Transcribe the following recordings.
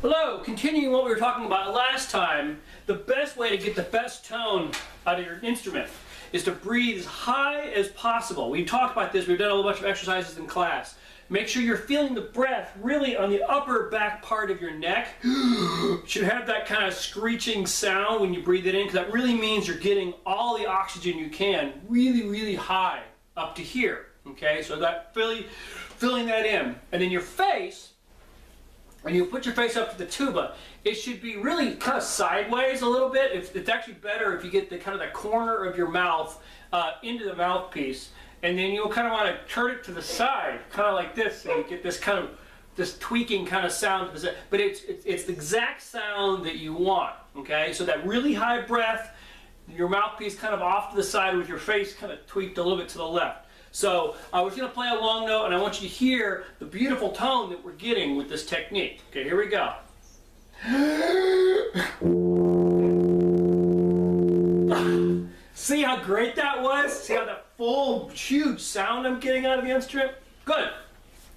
Hello, continuing what we were talking about last time, the best way to get the best tone out of your instrument is to breathe as high as possible. We talked about this, we've done a whole bunch of exercises in class. Make sure you're feeling the breath really on the upper back part of your neck. You should have that kind of screeching sound when you breathe it in, because that really means you're getting all the oxygen you can really, really high up to here. Okay, so that filling that in. And then your face, when you put your face up to the tuba, it should be really kind of sideways a little bit. It's actually better if you get the kind of the corner of your mouth into the mouthpiece, and then you'll kind of want to turn it to the side, kind of like this, so you get this kind of this tweaking kind of sound. But it's the exact sound that you want. Okay, so that really high breath, your mouthpiece kind of off to the side with your face kind of tweaked a little bit to the left. So we're going to play a long note, and I want you to hear the beautiful tone that we're getting with this technique. Okay, here we go. See how great that was? See how that full, huge sound I'm getting out of the instrument? Good.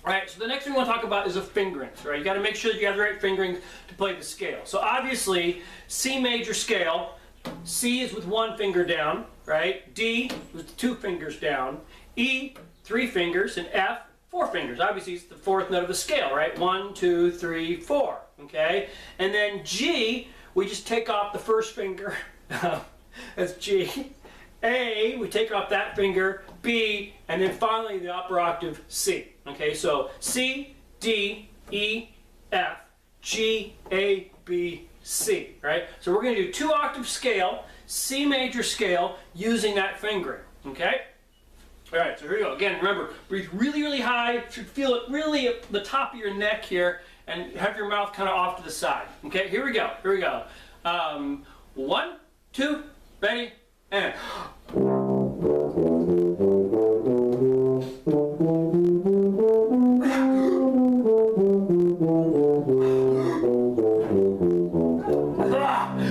All right, so the next thing we want to talk about is the fingerings. Right? You got to make sure that you have the right fingerings to play the scale. So obviously, C major scale, C is with one finger down, right? D with two fingers down. E, 3 fingers, and F, 4 fingers. Obviously, it's the fourth note of the scale, right? 1, 2, 3, 4, okay? And then G, we just take off the first finger. That's G. A, we take off that finger. B, and then finally the upper octave C. Okay, so C, D, E, F, G, A, B, C, right? So we're going to do 2-octave scale, C major scale, using that fingering, okay? All right, so here we go. Again, remember, breathe really, really high. You should feel it really at the top of your neck here, and have your mouth kind of off to the side. Okay, here we go. Here we go. 1, 2, ready, and.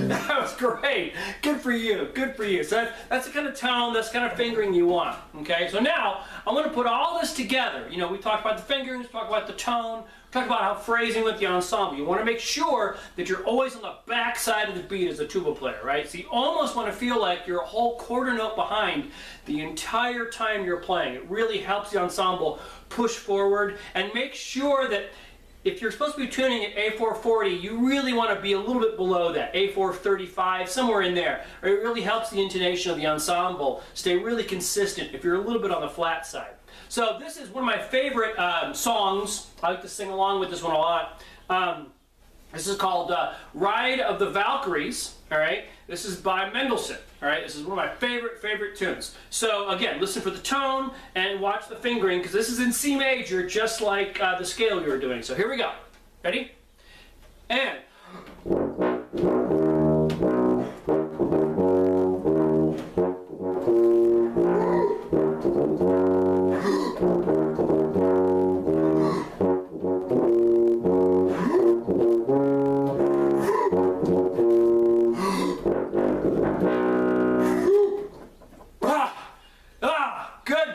That was great. Good for you. Good for you. So that's the kind of tone, that's the kind of fingering you want. Okay. So now I'm going to put all this together. You know, we talked about the fingerings, talked about the tone, talked about how phrasing with the ensemble. You want to make sure that you're always on the back side of the beat as a tuba player, right? So you almost want to feel like you're a whole quarter note behind the entire time you're playing. It really helps the ensemble push forward, and make sure that if you're supposed to be tuning at A440, you really want to be a little bit below that, A435, somewhere in there. It really helps the intonation of the ensemble stay really consistent if you're a little bit on the flat side. So this is one of my favorite songs. I like to sing along with this one a lot. This is called Ride of the Valkyries. All right, this is by Mendelssohn. All right, this is one of my favorite tunes. So again, listen for the tone and watch the fingering, because this is in C major, just like the scale you were doing. So here we go. Ready? And.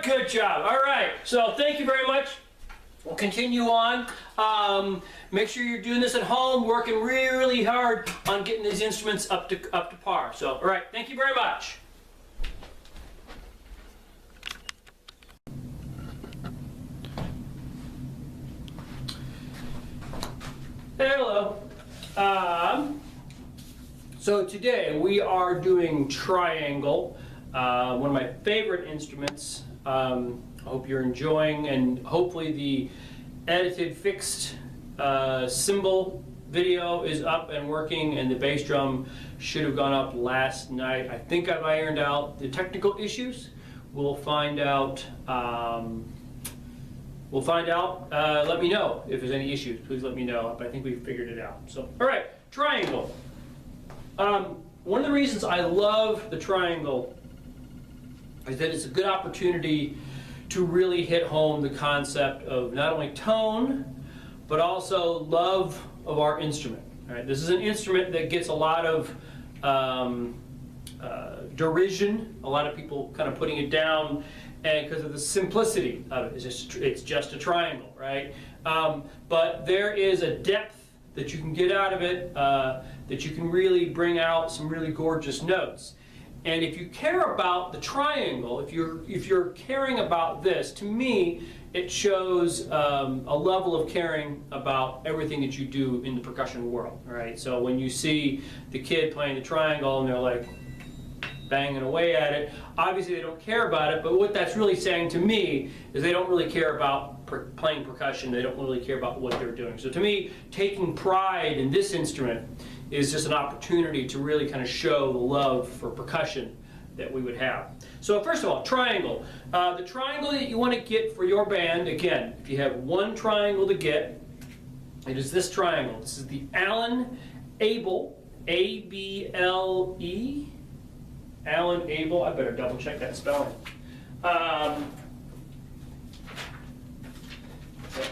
Good job. All right. So thank you very much. We'll continue on. Make sure you're doing this at home, working really hard on getting these instruments up to par. So, all right. Thank you very much. Hello. So today we are doing triangle, one of my favorite instruments. I hope you're enjoying, and hopefully the edited fixed cymbal video is up and working, and the bass drum should have gone up last night. I think I've ironed out the technical issues. We'll find out. Let me know if there's any issues. Please let me know. But I think we've figured it out. So, all right, triangle. One of the reasons I love the triangle is that it's a good opportunity to really hit home the concept of not only tone, but also love of our instrument. Right? This is an instrument that gets a lot of derision, a lot of people kind of putting it down, and because of the simplicity of it. It's just a triangle, right? But there is a depth that you can get out of it, that you can really bring out some really gorgeous notes. And if you care about the triangle, if you're caring about this, to me, it shows a level of caring about everything that you do in the percussion world, right? So when you see the kid playing the triangle and they're like banging away at it, obviously they don't care about it, but what that's really saying to me is they don't really care about playing percussion, they don't really care about what they're doing. So to me, taking pride in this instrument is just an opportunity to really kind of show the love for percussion that we would have. So first of all, triangle. The triangle that you want to get for your band, again, if you have one triangle to get, it is this triangle. This is the Alan Abel, A-B-L-E, Alan Abel. I better double check that spelling. Let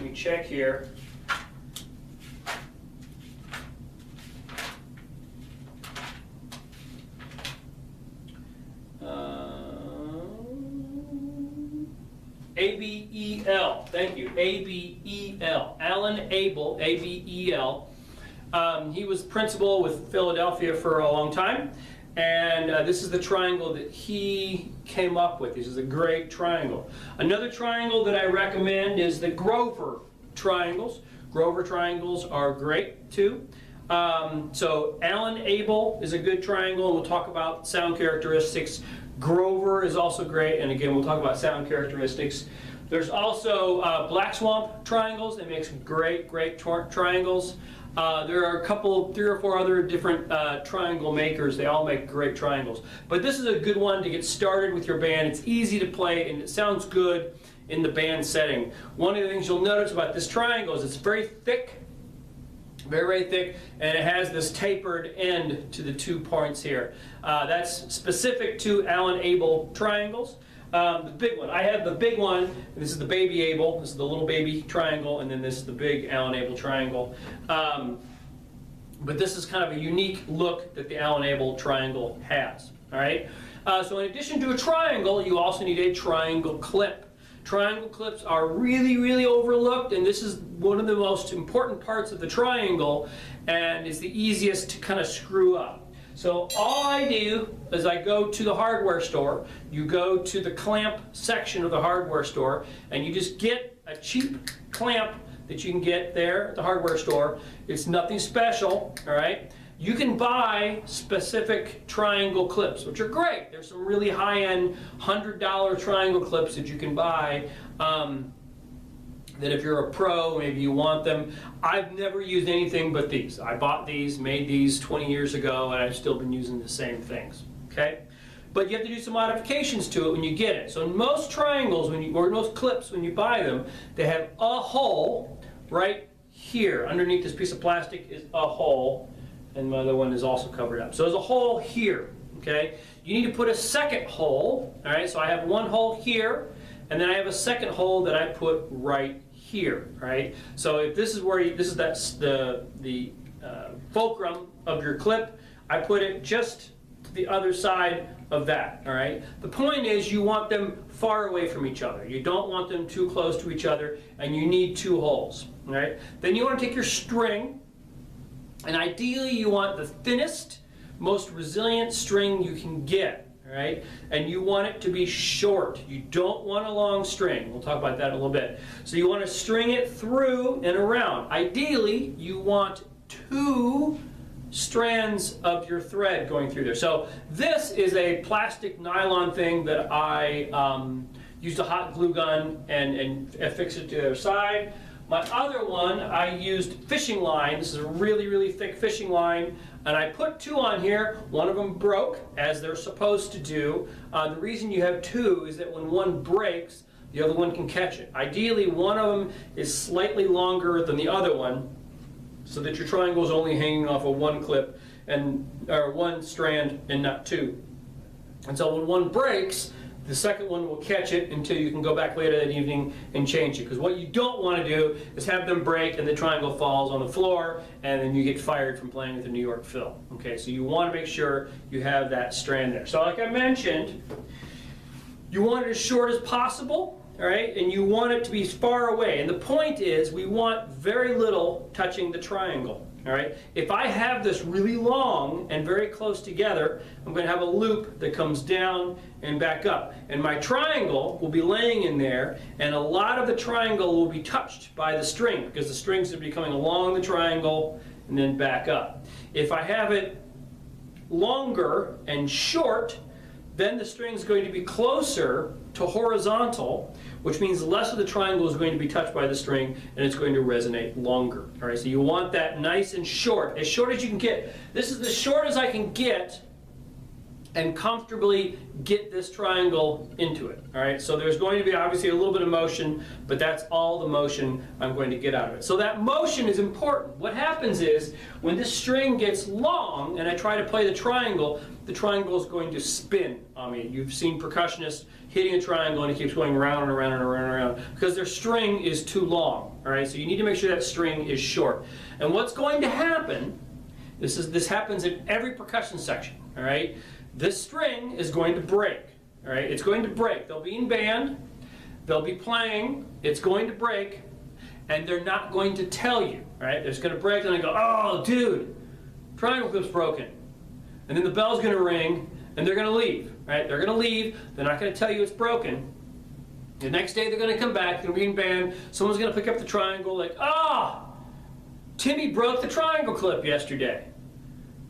me check here. A-B-E-L, thank you, A-B-E-L, Alan Abel, A-B-E-L. He was principal with Philadelphia for a long time, and this is the triangle that he came up with. This is a great triangle. Another triangle that I recommend is the Grover triangles. Grover triangles are great too. So Alan Abel is a good triangle, and we'll talk about sound characteristics. Grover is also great, and again, we'll talk about sound characteristics. There's also Black Swamp triangles. They make some great triangles. There are a couple, 3 or 4 other different triangle makers. They all make great triangles. But this is a good one to get started with your band. It's easy to play, and it sounds good in the band setting. One of the things you'll notice about this triangle is it's very thick. Very thick, and it has this tapered end to the 2 points here. That's specific to Alan Abel triangles. The big one, I have the big one. This is the baby Abel. This is the little baby triangle, and then this is the big Alan Abel triangle. But this is kind of a unique look that the Alan Abel triangle has. All right. So in addition to a triangle, you also need a triangle clip. Triangle clips are really overlooked, and this is one of the most important parts of the triangle, and is the easiest to kind of screw up. So all I do is I go to the hardware store, you go to the clamp section of the hardware store, and you just get a cheap clamp that you can get there at the hardware store. It's nothing special, all right? You can buy specific triangle clips, which are great. There's some really high-end $100 triangle clips that you can buy that if you're a pro, maybe you want them. I've never used anything but these. I bought these, made these 20 years ago, and I've still been using the same things, okay? But you have to do some modifications to it when you get it. So in most triangles, or most clips, when you buy them, they have a hole right here. Underneath this piece of plastic is a hole. And my other one is also covered up. So there's a hole here, okay? You need to put a second hole, all right? So I have one hole here, and then I have a second hole that I put right here, right? So if this is where the fulcrum of your clip, I put it just to the other side of that, all right? The point is you want them far away from each other. You don't want them too close to each other, and you need 2 holes, all right? Then you want to take your string, and ideally you want the thinnest, most resilient string you can get, all right? And you want it to be short. You don't want a long string. We'll talk about that in a little bit. So you want to string it through and around. Ideally, you want 2 strands of your thread going through there. So this is a plastic nylon thing that I used a hot glue gun and affixed it to the other side. My other one, I used fishing line. This is a really thick fishing line, and I put 2 on here. One of them broke, as they're supposed to do. The reason you have 2 is that when one breaks, the other one can catch it. Ideally, one of them is slightly longer than the other one, so that your triangle is only hanging off of 1 clip, or 1 strand, and not 2. And so when one breaks, the second one will catch it until you can go back later that evening and change it. Because what you don't want to do is have them break and the triangle falls on the floor and then you get fired from playing with the New York Phil. Okay, so you want to make sure you have that strand there. So like I mentioned, you want it as short as possible. all right, and you want it to be far away. And the point is, we want very little touching the triangle, all right? If I have this really long and very close together, I'm going to have a loop that comes down and back up. And my triangle will be laying in there, and a lot of the triangle will be touched by the string, because the string's going to be coming along the triangle and then back up. If I have it longer and short, then the string is going to be closer to horizontal, which means less of the triangle is going to be touched by the string, and it's going to resonate longer. All right, so you want that nice and short as you can get. This is as short as I can get and comfortably get this triangle into it. All right, so there's going to be obviously a little bit of motion, but that's all the motion I'm going to get out of it. So that motion is important. What happens is when this string gets long and I try to play the triangle is going to spin on me. You've seen percussionists hitting a triangle and it keeps going around and around and around and around because their string is too long. All right, so you need to make sure that string is short. And what's going to happen, this happens in every percussion section. All right, this string is going to break. All right, it's going to break. They'll be in band, they'll be playing, it's going to break, and they're not going to tell you. All right, it's going to break and they go, oh dude, triangle clip's broken. And then the bell's going to ring and they're going to leave. Right? They're going to leave, they're not going to tell you it's broken. The next day they're going to come back, they're going to be in band, someone's going to pick up the triangle like, Timmy broke the triangle clip yesterday.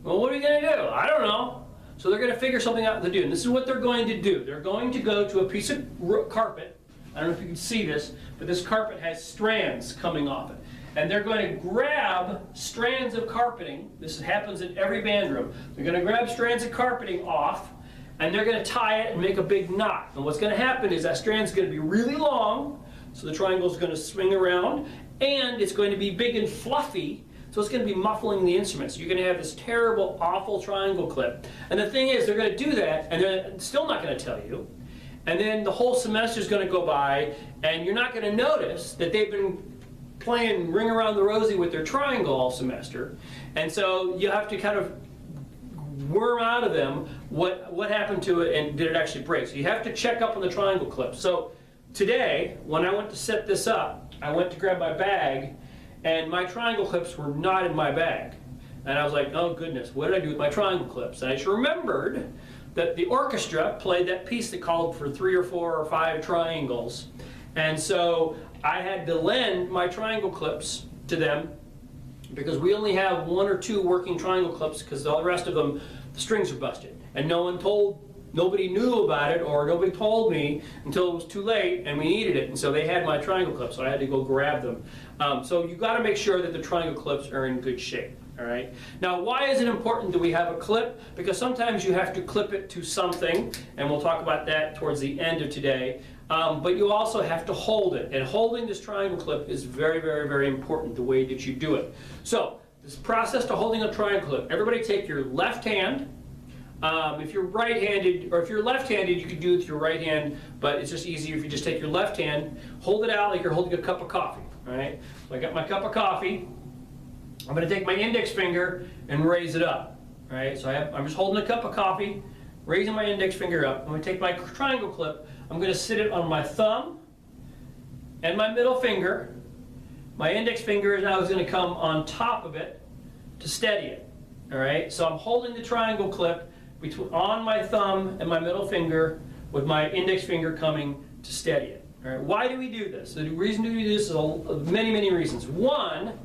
Well, what are you going to do? I don't know. So they're going to figure something out to do. And this is what they're going to do. They're going to go to a piece of carpet. I don't know if you can see this, but this carpet has strands coming off it. And they're going to grab strands of carpeting. This happens in every band room. They're going to grab strands of carpeting off, and they're going to tie it and make a big knot. And what's going to happen is that strand's going to be really long, so the triangle is going to swing around, and it's going to be big and fluffy, so it's going to be muffling the instrument. So you're going to have this terrible, awful triangle clip. And the thing is, they're going to do that, and they're still not going to tell you. And then the whole semester is going to go by, and you're not going to notice that they've been playing Ring Around the Rosie with their triangle all semester. And so you have to kind of worm out of them what happened to it and did it actually break. So you have to check up on the triangle clip. So today, when I went to set this up, I went to grab my bag, and my triangle clips were not in my bag. And I was like, oh goodness, what did I do with my triangle clips? And I just remembered that the orchestra played that piece that called for 3 or 4 or 5 triangles. And so I had to lend my triangle clips to them because we only have 1 or 2 working triangle clips because all the rest of them, the strings are busted. And nobody knew about it, or nobody told me until it was too late and we needed it. And so they had my triangle clips, so I had to go grab them. So you got to make sure that the triangle clips are in good shape. All right. Now, why is it important that we have a clip? Because sometimes you have to clip it to something, and we'll talk about that towards the end of today. But you also have to hold it, and holding this triangle clip is very, very, very important, the way that you do it. So, this process to holding a triangle clip, everybody take your left hand. If you're right-handed, or if you're left-handed, you can do it with your right hand, but it's just easier if you just take your left hand, hold it out like you're holding a cup of coffee. All right. So I got my cup of coffee. I'm going to take my index finger and raise it up. All right. So I'm just holding a cup of coffee, raising my index finger up. I'm going to take my triangle clip. I'm going to sit it on my thumb and my middle finger. My index finger is now going to come on top of it to steady it. All right. So I'm holding the triangle clip on my thumb and my middle finger with my index finger coming to steady it. All right. Why do we do this? The reason to do this is many, many reasons. One,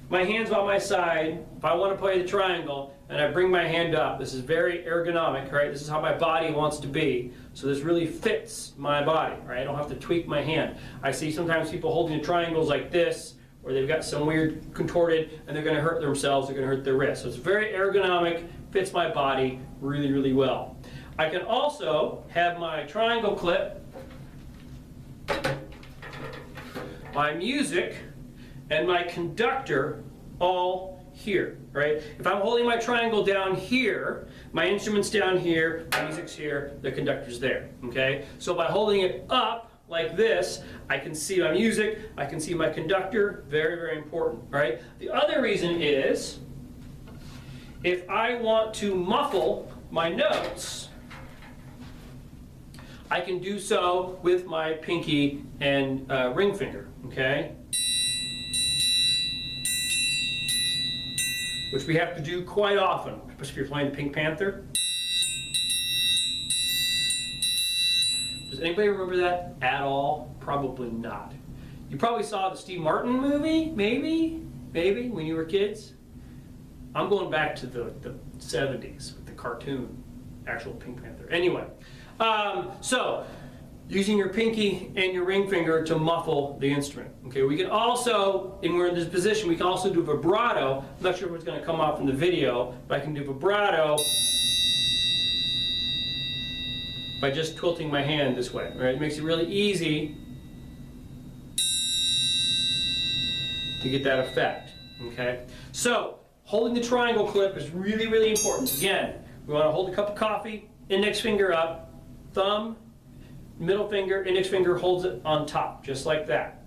my hand's by my side. If I want to play the triangle and I bring my hand up, this is very ergonomic, right? This is how my body wants to be. So this really fits my body, right? I don't have to tweak my hand. I see sometimes people holding the triangles like this, or they've got some weird contorted, and they're going to hurt themselves, they're going to hurt their wrists. So it's very ergonomic, fits my body really, really well. I can also have my triangle clip, my music, and my conductor all here, right? If I'm holding my triangle down here, my instrument's down here, my music's here, the conductor's there, okay? So by holding it up like this, I can see my music, I can see my conductor, very, very important, right? The other reason is, if I want to muffle my notes, I can do so with my pinky and ring finger, okay? Which we have to do quite often, especially if you're playing the Pink Panther. Does anybody remember that at all? Probably not. You probably saw the Steve Martin movie, maybe, when you were kids. I'm going back to the 70s with the cartoon, actual Pink Panther. Anyway, so using your pinky and your ring finger to muffle the instrument. Okay, we can also, and we're in this position, we can also do vibrato. I'm not sure if it's going to come off in the video, but I can do vibrato by just tilting my hand this way. Right? It makes it really easy to get that effect. Okay, so holding the triangle clip is really, really important. Again, we want to hold a cup of coffee, index finger up, thumb, middle finger, index finger holds it on top, just like that.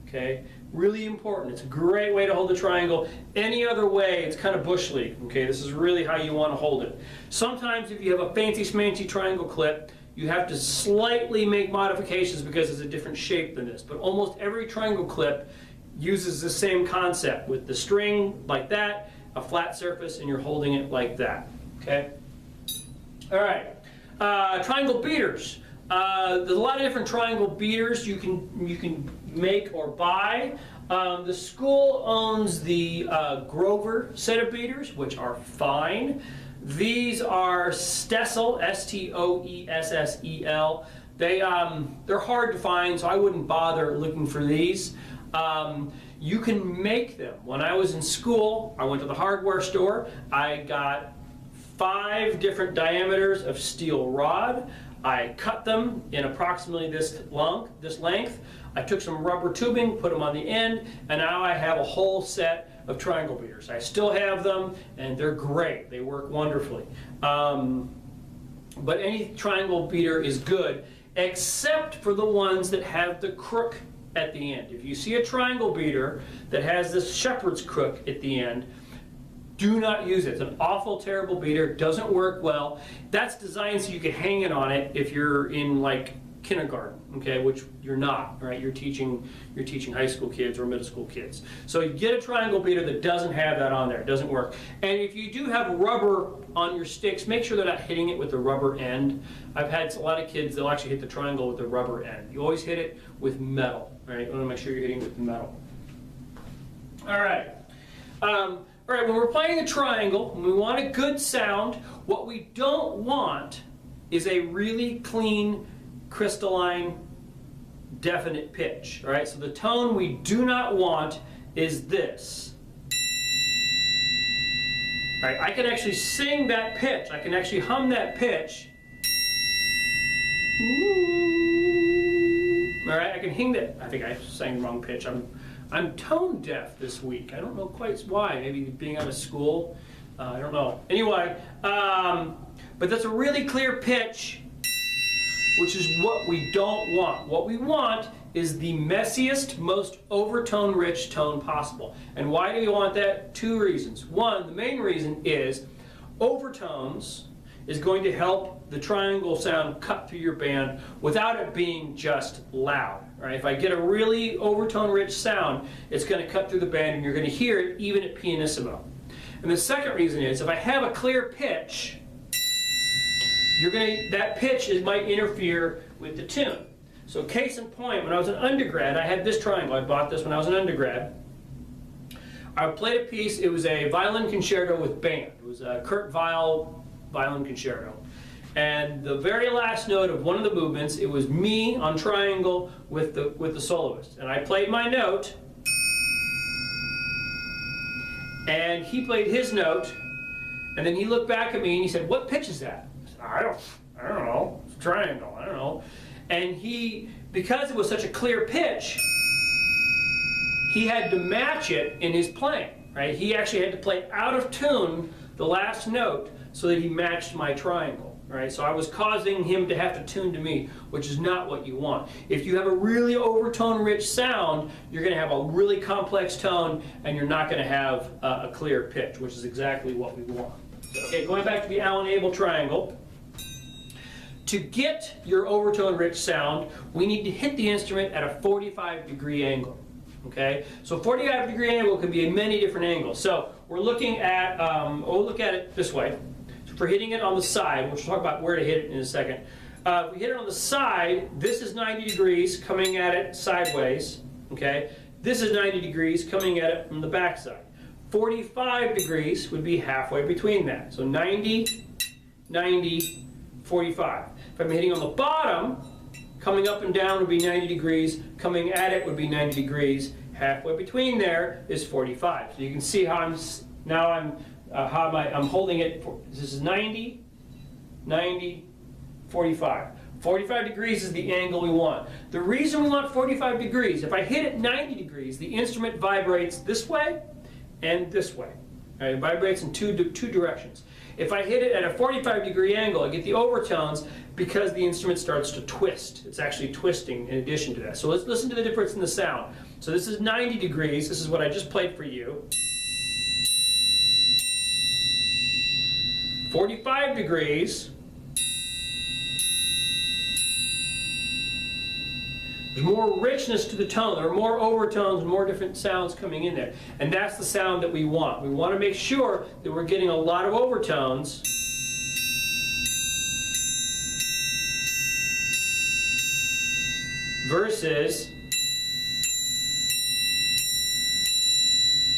Okay, really important. It's a great way to hold the triangle. Any other way, it's kind of bush league. Okay, this is really how you want to hold it. Sometimes if you have a fancy smancy triangle clip, you have to slightly make modifications because it's a different shape than this. But almost every triangle clip uses the same concept with the string like that, a flat surface, and you're holding it like that. Okay? All right. Triangle beaters. There's a lot of different triangle beaters you can make or buy. The school owns the Grover set of beaters, which are fine. These are Stoessel, S-T-O-E-S-S-E-L. They're hard to find, so I wouldn't bother looking for these. You can make them. When I was in school, I went to the hardware store. I got 5 different diameters of steel rod. I cut them in approximately this length. I took some rubber tubing, put them on the end, and now I have a whole set of triangle beaters. I still have them, and they're great. They work wonderfully. But any triangle beater is good, except for the ones that have the crook at the end. If you see a triangle beater that has this shepherd's crook at the end, do not use it. It's an awful, terrible beater. Doesn't work well. That's designed so you can hang it on it if you're in like kindergarten, okay, which you're not, right? You're teaching high school kids or middle school kids. So you get a triangle beater that doesn't have that on there. It doesn't work. And if you do have rubber on your sticks, make sure they're not hitting it with the rubber end. I've had a lot of kids, they'll actually hit the triangle with the rubber end. You always hit it with metal, right? You want to make sure you're hitting it with metal. All right. All right, when we're playing a triangle, when we want a good sound, what we don't want is a really clean, crystalline, definite pitch. All right, so the tone we do not want is this. All right, I can actually sing that pitch. I can actually hum that pitch. All right, I can hum that. I think I sang the wrong pitch. I'm tone deaf this week. I don't know quite why. Maybe being out of school. I don't know. Anyway, but that's a really clear pitch, which is what we don't want. What we want is the messiest, most overtone-rich tone possible. And why do we want that? 2 reasons. One, the main reason is overtones is going to help the triangle sound cut through your band without it being just loud. Right? If I get a really overtone-rich sound, it's going to cut through the band and you're going to hear it even at pianissimo. And the second reason is if I have a clear pitch, that pitch might interfere with the tune. So case in point, when I was an undergrad, I had this triangle. I bought this when I was an undergrad. I played a piece. It was a violin concerto with band. It was a Kurt Weill violin concerto. And the very last note of one of the movements, it was me on triangle with the soloist. And I played my note, and he played his note, and then he looked back at me and he said, "What pitch is that?" I said, I don't know. It's a triangle. I don't know. And because it was such a clear pitch, he had to match it in his playing. Right? He actually had to play out of tune the last note so that he matched my triangle. Right? So I was causing him to have to tune to me, which is not what you want. If you have a really overtone-rich sound, you're going to have a really complex tone, and you're not going to have a clear pitch, which is exactly what we want. Okay, going back to the Alan Abel triangle. To get your overtone rich sound, we need to hit the instrument at a 45-degree angle. Okay, so 45-degree angle can be many different angles. So we're looking at, we'll look at it this way. So for hitting it on the side, we'll talk about where to hit it in a second. If we hit it on the side, this is 90 degrees coming at it sideways. Okay, this is 90 degrees coming at it from the back side. 45 degrees would be halfway between that. So 90, 90, 45. If I'm hitting on the bottom, coming up and down would be 90 degrees, coming at it would be 90 degrees, halfway between there is 45. So you can see how I'm holding it. This is 90, 90, 45. 45 degrees is the angle we want. The reason we want 45 degrees, if I hit it 90 degrees, the instrument vibrates this way and this way. All right, it vibrates in two directions. If I hit it at a 45-degree angle, I get the overtones because the instrument starts to twist. It's actually twisting in addition to that. So let's listen to the difference in the sound. So this is 90 degrees. This is what I just played for you. 45 degrees. There's more richness to the tone. There are more overtones, more different sounds coming in there. And that's the sound that we want. We want to make sure that we're getting a lot of overtones. Versus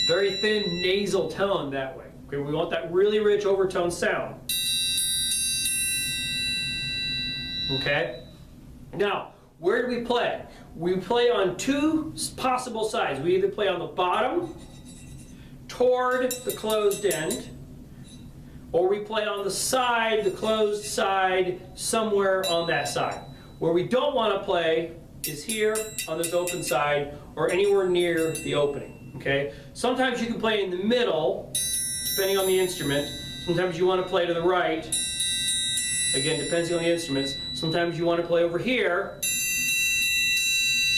very thin nasal tone that way. Okay, we want that really rich overtone sound. Okay? Now, where do we play? We play on two possible sides. We either play on the bottom toward the closed end, or we play on the side, the closed side, somewhere on that side. Where we don't want to play is here on this open side or anywhere near the opening. Okay? Sometimes you can play in the middle, depending on the instrument. Sometimes you want to play to the right. Again, depending on the instruments. Sometimes you want to play over here.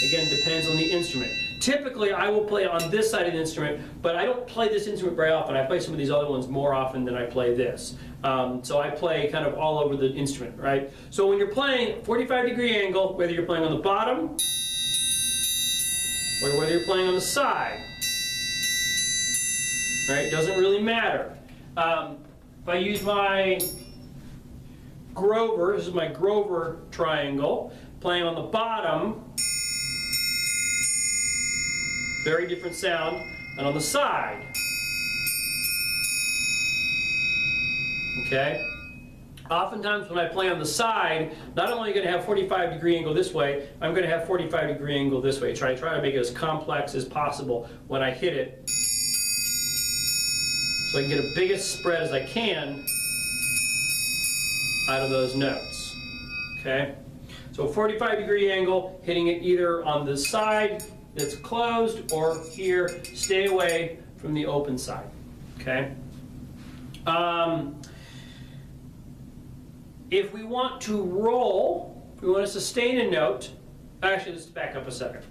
Again, depends on the instrument. Typically, I will play on this side of the instrument, but I don't play this instrument very often. I play some of these other ones more often than I play this. So I play kind of all over the instrument, right? So when you're playing 45-degree angle, whether you're playing on the bottom or whether you're playing on the side, right? Doesn't really matter. If I use my Grover, this is my Grover triangle, playing on the bottom, very different sound, and on the side. Okay? Oftentimes when I play on the side, not only am I going to have 45-degree angle this way, I'm going to have 45-degree angle this way. Try to make it as complex as possible when I hit it, so I can get the biggest spread as I can out of those notes. Okay? So 45-degree angle, hitting it either on the side that's closed or here. Stay away from the open side. Okay? If we want to roll, if we want to sustain a note, actually let's back up a second.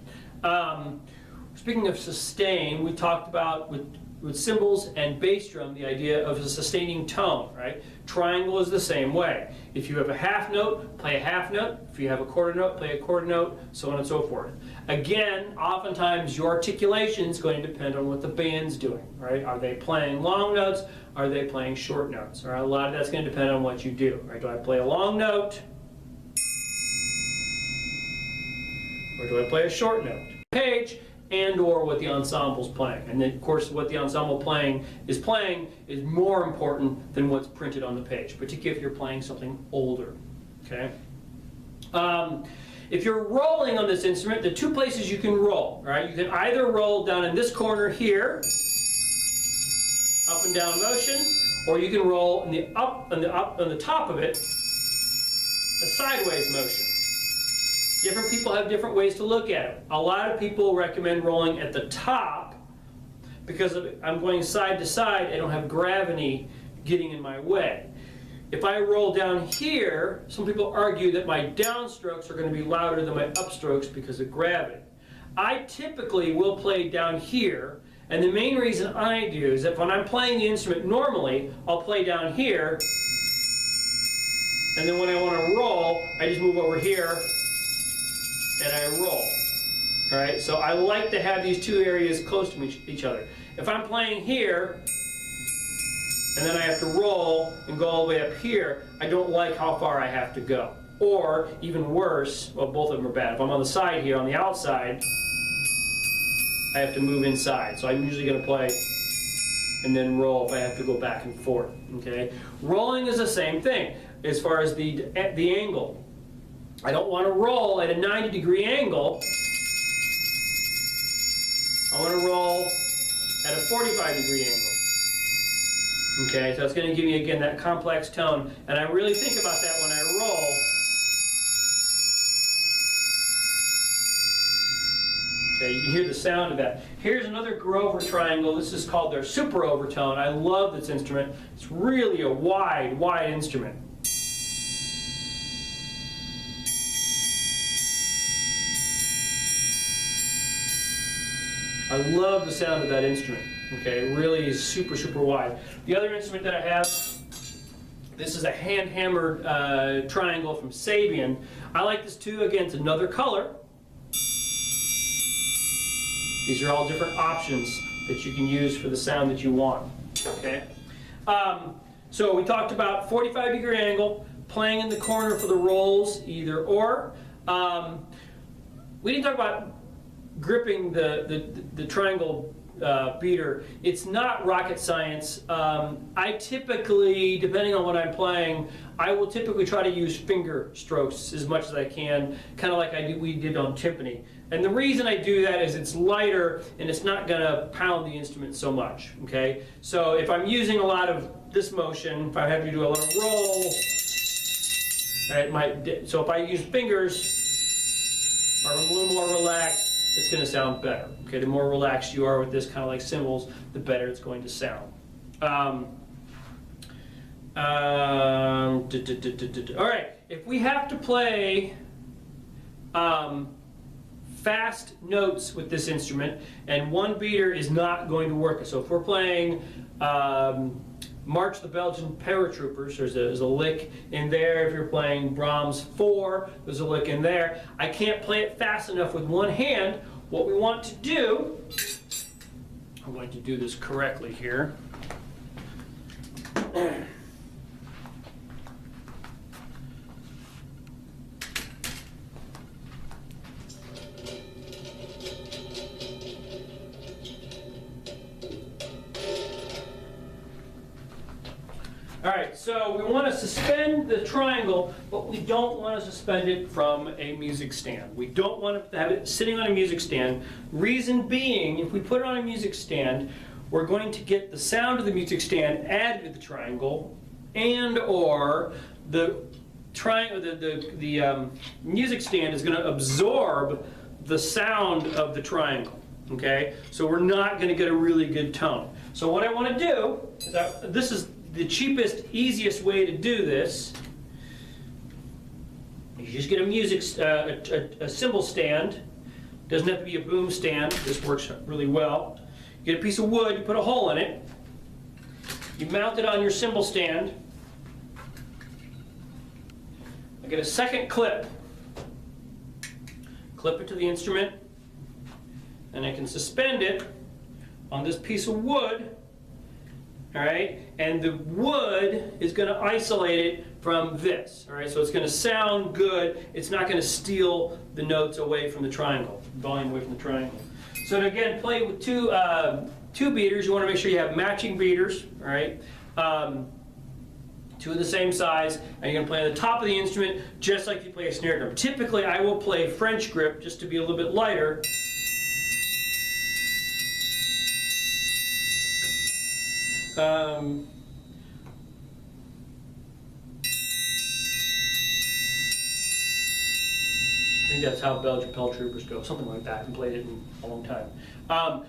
Speaking of sustain, we talked about with cymbals and bass drum the idea of a sustaining tone, right? Triangle is the same way. If you have a half note, play a half note. If you have a quarter note, play a quarter note, so on and so forth. Again, oftentimes your articulation is going to depend on what the band's doing, right? Are they playing long notes? Are they playing short notes? All right, a lot of that's going to depend on what you do, right? Do I play a long note? Or do I play a short note? Page, and or what the ensemble's playing. And then, of course, what the ensemble is more important than what's printed on the page, particularly if you're playing something older. Okay? If you're rolling on this instrument, the two places you can roll, right? You can either roll down in this corner here, up and down motion, or you can roll on the top of it, a sideways motion. Different people have different ways to look at it. A lot of people recommend rolling at the top because I'm going side to side. I don't have gravity getting in my way. If I roll down here, some people argue that my downstrokes are going to be louder than my upstrokes because of gravity. I typically will play down here, and the main reason I do is that when I'm playing the instrument normally, I'll play down here, And then when I want to roll, I just move over here and I roll. All right, so I like to have these two areas close to each other. If I'm playing here, and then I have to roll and go all the way up here, I don't like how far I have to go. Or, even worse, well, both of them are bad. If I'm on the side here, on the outside, I have to move inside. So I'm usually going to play and then roll if I have to go back and forth. Okay, rolling is the same thing as far as the angle. I don't want to roll at a 90-degree angle. I want to roll at a 45-degree angle. Okay, so it's going to give me, again, that complex tone. And I really think about that when I roll. Okay, you can hear the sound of that. Here's another Grover triangle. This is called their super overtone. I love this instrument. It's really a wide, wide instrument. I love the sound of that instrument. Okay, it really is super, super wide. The other instrument that I have, this is a hand-hammered triangle from Sabian. I like this too. Again, it's another color. These are all different options that you can use for the sound that you want. Okay. So we talked about 45-degree angle, playing in the corner for the rolls, either or. We didn't talk about gripping the triangle beater. It's not rocket science. I typically, depending on what I'm playing, I will typically try to use finger strokes as much as I can, kind of like we did on timpani. And the reason I do that is it's lighter and it's not going to pound the instrument so much. Okay, so if I'm using a lot of this motion, if I have to do a lot of roll, so if I use fingers, or I'm a little more relaxed, it's going to sound better. Okay, the more relaxed you are with this, kind of like cymbals, the better it's going to sound. All right, if we have to play fast notes with this instrument, and one beater is not going to work. So if we're playing March the Belgian Paratroopers, there's a lick in there. If you're playing Brahms 4, there's a lick in there. I can't play it fast enough with one hand. What we want to do, I'm going to do this correctly here. All right, so we want to suspend the triangle, but we don't want to suspend it from a music stand. We don't want to have it sitting on a music stand. Reason being, if we put it on a music stand, we're going to get the sound of the music stand added to the triangle, and or the music stand is going to absorb the sound of the triangle. Okay, so we're not going to get a really good tone. So what I want to do is this is the cheapest, easiest way to do this. You just get a cymbal stand. Doesn't have to be a boom stand. This works really well. You get a piece of wood, you put a hole in it. You mount it on your cymbal stand. I get a second clip. Clip it to the instrument. And I can suspend it on this piece of wood. All right, and the wood is going to isolate it from this. All right, so it's going to sound good. It's not going to steal the notes away from the triangle, volume away from the triangle. So to again play with two beaters, you want to make sure you have matching beaters. All right, two of the same size, and you're going to play on the top of the instrument just like you play a snare drum. Typically, I will play French grip just to be a little bit lighter. I think that's how Belgian Paratroopers go, something like that. I haven't played it in a long time.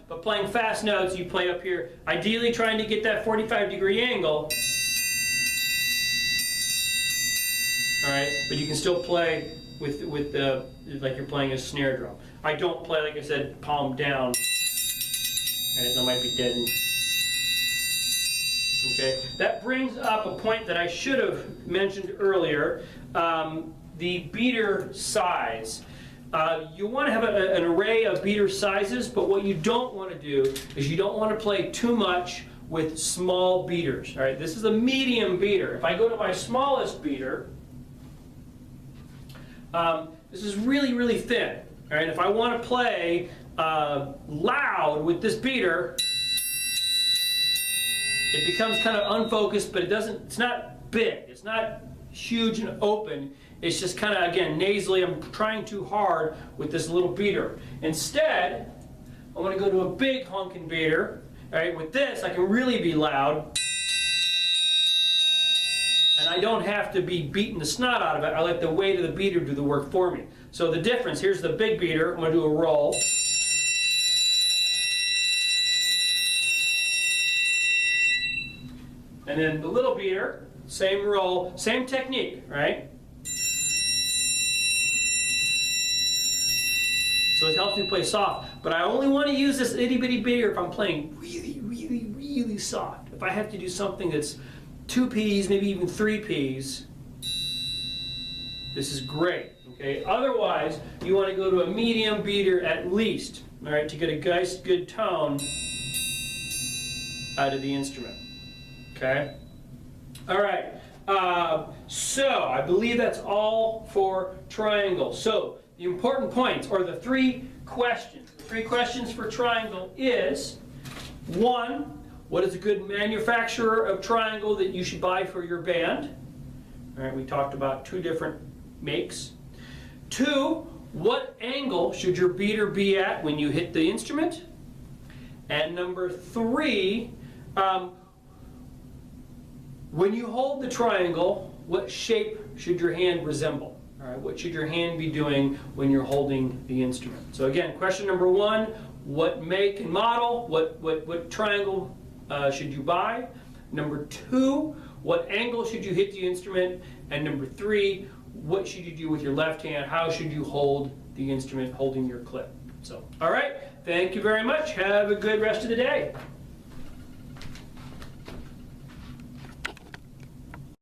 But playing fast notes, you play up here, ideally trying to get that 45-degree angle. All right, but you can still play with like you're playing a snare drum. I don't play, like I said, palm down. Right, that might be dead. Okay, that brings up a point that I should have mentioned earlier, the beater size. You want to have an array of beater sizes, but what you don't want to do is you don't want to play too much with small beaters. All right, this is a medium beater. If I go to my smallest beater, this is really, really thin. All right, if I want to play loud with this beater, it becomes kind of unfocused, but it's not big. It's not huge and open. It's just kind of, again, nasally. I'm trying too hard with this little beater. Instead, I want to go to a big honking beater. All right, with this, I can really be loud. And I don't have to be beating the snot out of it. I let the weight of the beater do the work for me. So the difference, here's the big beater. I'm going to do a roll. And then the little beater, same roll, same technique, right? So it helps me play soft. But I only want to use this itty bitty beater if I'm playing really, really, really soft. If I have to do something that's 2 Ps, maybe even 3 Ps, this is great. Okay. Otherwise, you want to go to a medium beater at least, all right, to get a nice, good tone out of the instrument. Okay. All right. So I believe that's all for triangle. So the important points, or the 3 questions. The 3 questions for triangle is: 1, what is a good manufacturer of triangle that you should buy for your band? All right, we talked about 2 different makes. 2, what angle should your beater be at when you hit the instrument? And number 3, when you hold the triangle, what shape should your hand resemble? All right, what should your hand be doing when you're holding the instrument? So again, question number 1, what make and model, what triangle should you buy? Number 2, what angle should you hit the instrument? And number 3, what should you do with your left hand? How should you hold the instrument holding your clip? So, all right, thank you very much. Have a good rest of the day.